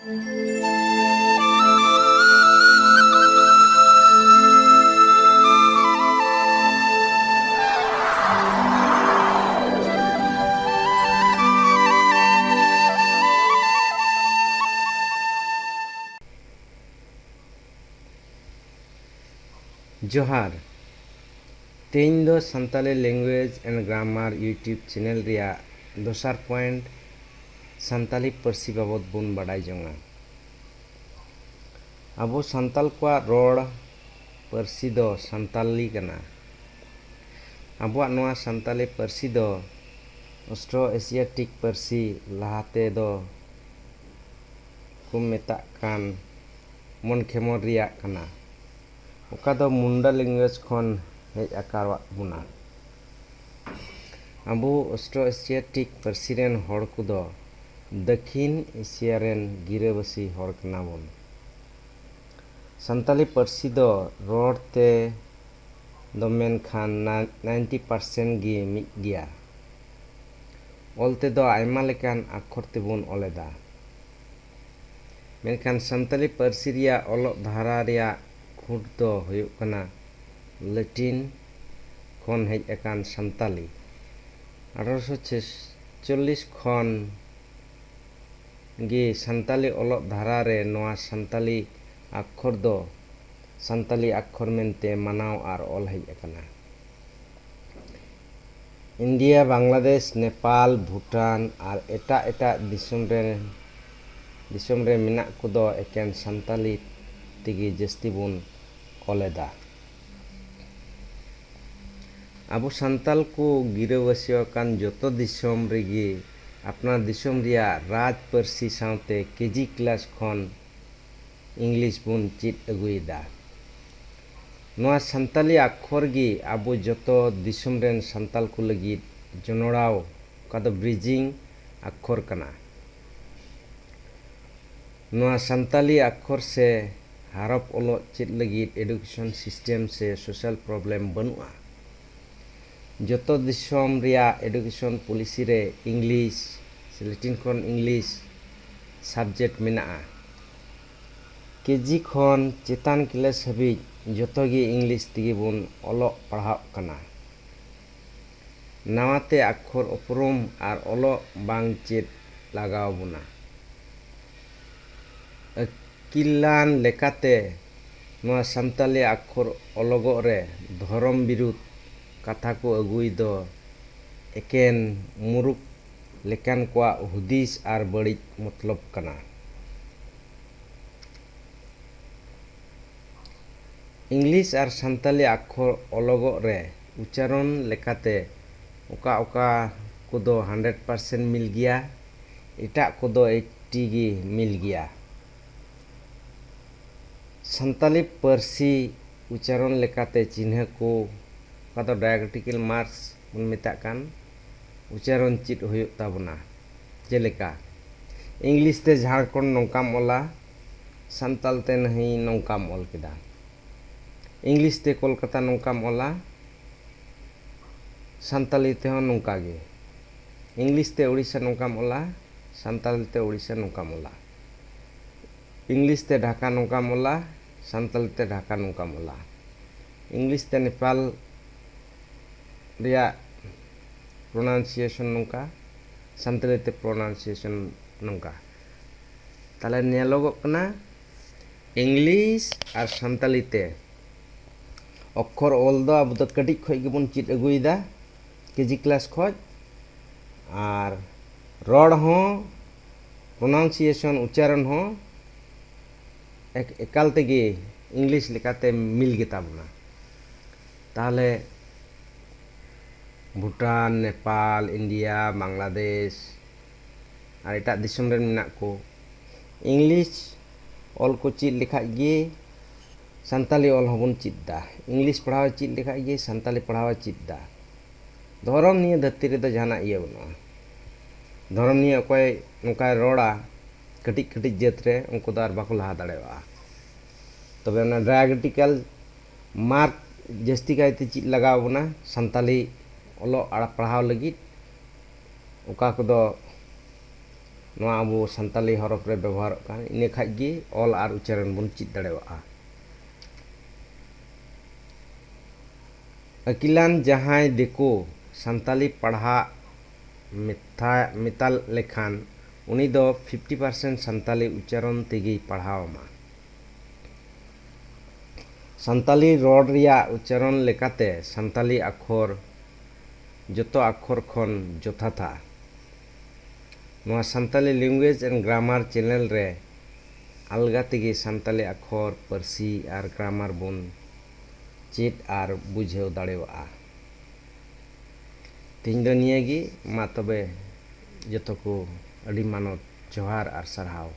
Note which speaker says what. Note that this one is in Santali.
Speaker 1: जोहार तेन दो Santali language and grammar YouTube channel रिया दोसार पॉइंट संताली पार्सी बाबत बुन बाडाय जोंगा अबो संताल को रोड पार्सी दो संताली कना अबो नोआ संताली पार्सी दो ऑस्ट्रो एशियाटिक पार्सी लहाते दो को मेता कान मन खेमोर रिया कना ओका दो मुंडा लैंग्वेज खन हेज आकारवा बुना अबो ऑस्ट्रो एशियाटिक पार्सी रेन हड़ को दो दक्षिण एशिया रेन गिराबासी हड़ कना बुन संताली पार्सी दो रोड ते दो मेनखान 90% गी मिद गिया ऑलते दो आयमा लेकान अक्षर तेबुन ऑलेदा मेनखान संताली पार्सी रिया ऑलोक धारा रिया खुद दो हुयुक कना लैटिन खन हेज आकान संताली 1846 खन गे संताली ऑलोक धारा रे नोआ संताली अक्षर दो संताली अक्षर मेनते मानाव आर ऑल हेज आकाना इंडिया बांग्लादेश नेपाल भूटान और एटा दिसोम रे मेना को दो एकेन संताली तेगी जस्ती बुन ऑलेदा अबो संताल को गिराबासी कान जोतो दिसोम रेगी अपना दिसोम रिया राज पार्सी सावते केजी क्लास खन इंग्लिश बुन चित अगुयदा नोआ संताली अक्षर गी अबो जोतो दिसोम रेन संताल को लगी जनोड़ाव कादो ब्रिजिंग अक्षर कना नोआ संताली अक्षर से हारप ओलो चित लगी एडुकेशन सिस्टम से सोशल प्रॉब्लम बनुआ जोतो दिसोम रिया एडुकेशन पॉलिसी रे इंग्लिश सेलेक्टिन खन इंग्लिश सब्जेक्ट मेना केजी खन चेतान क्लास हाबी जोतो गी इंग्लिश तेगी बुन ओलो पढ़ाव कना नावाते अक्षर उपरुम और ओलो बांग चित लगाव बुना किलान लेकाते नोआ संताली अक्षर ओलोगो रे धर्म विरुद्ध कथा को अगुई दो एकेन मुरुक लेकान को हुदिस और बड़ी मतलब कना इंग्लिश और संताली अक्षर ओलोगो रे उच्चारण लेकाते ओका ओका को दो 100% मिल गया एटा को दो 80 गी मिल गया संताली पार्सी उच्चारण लेकाते चिन्ह को कादो डायग्राटिकल मार्क्स बन मेता कान उच्चारण चित हुयुक ताबना जेलेका इंग्लिश ते झारखंड नौकाम ओला संताल ते नहीं नौकाम ओल केदा इंग्लिश ते कोलकाता नौकाम ओला संताली ते हन नौका गे इंग्लिश ते उड़ीसा नौकाम ओला संताली ते उड़ीसा नौकाम ओला इंग्लिश ते ढाका नौकाम ओला संताली ते ढाका नौकाम ओला इंग्लिश ते नेपाल रिया प्रोनाउंसिएशन नौका संताली ते प्रोनाउंसिएशन नौका ताले नेलोगोग कना इंग्लिश और संताली ते अक्षर ओल दो अब तो कटिक खोज गेबुन चित अगुइदा केजी क्लास खोज और रोड हो प्रोनाउंसिएशन उच्चारण हो एकाल तेगे इंग्लिश लेकाते मिल गे ताबना ताहले भूटान नेपाल इंडिया बांग्लादेश और एटा दिसोम रेन मेना को इंग्लिश ऑल को चित लेखाय गे संताली ऑल होबन चितदा इंग्लिश पढ़ाव चित लेखाय गे संताली पढ़ाव चितदा धर्म निये धरती रे दो जाना इया बनुआ धर्म निये अकोय नोका रोड़ा कटिक कटिक जात रे उनको दो आर बाको लहा दाड़ेवा तबे ओना डायग्राटिकल मार्क जस्ती कायते चित लगाव बना संताली ओलो आड़ा पढ़ाव लगी ओका को दो नोआ अबो सान्ताली हरफ रे व्यवहार कान इने खाज गे ऑल आर उच्चारण बन चित दाड़ेवागा अकिलान जहां देखो सान्ताली पढ़ा मेता लेखान उनी दो 50% सान्ताली उच्चारण तेगी पढ़ावमा सान्ताली रोड रिया उच्चारण लेकाते सान्ताली अक्षर जतो अक्षर खन जथाथा नोआ सान्ताली लैंग्वेज एंड ग्रामार चैनल रे अलगा तेगी सान्ताली अक्षर पारसी आर ग्रामार बन चेत आर बुझेव दाड़ेवागा तीन दो नियागी मा तबे जतो को अड़ी मानत जोहार आर सरहाव।